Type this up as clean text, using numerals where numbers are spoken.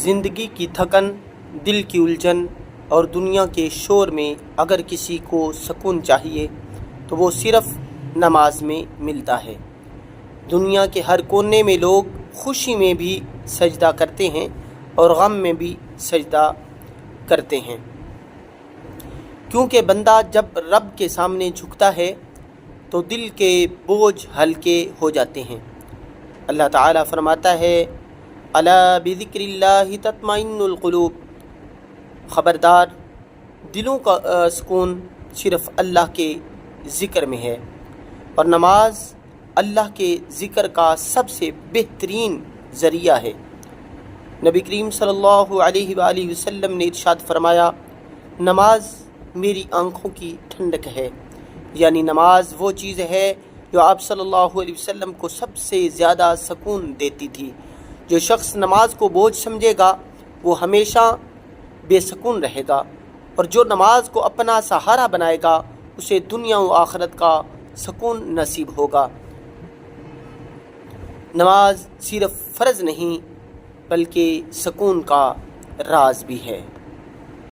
زندگی کی تھکن، دل کی الجھن اور دنیا کے شور میں اگر کسی کو سکون چاہیے تو وہ صرف نماز میں ملتا ہے۔ دنیا کے ہر کونے میں لوگ خوشی میں بھی سجدہ کرتے ہیں اور غم میں بھی سجدہ کرتے ہیں، کیونکہ بندہ جب رب کے سامنے جھکتا ہے تو دل کے بوجھ ہلکے ہو جاتے ہیں۔ اللہ تعالیٰ فرماتا ہے الا بذکر اللہ تطمئن القلوب، خبردار دلوں کا سکون صرف اللہ کے ذکر میں ہے، اور نماز اللہ کے ذکر کا سب سے بہترین ذریعہ ہے۔ نبی کریم صلی اللہ علیہ وآلہ وسلم نے ارشاد فرمایا، نماز میری آنکھوں کی ٹھنڈک ہے، یعنی نماز وہ چیز ہے جو آپ صلی اللہ علیہ وسلم کو سب سے زیادہ سکون دیتی تھی۔ جو شخص نماز کو بوجھ سمجھے گا وہ ہمیشہ بے سکون رہے گا، اور جو نماز کو اپنا سہارا بنائے گا اسے دنیا و آخرت کا سکون نصیب ہوگا۔ نماز صرف فرض نہیں بلکہ سکون کا راز بھی ہے۔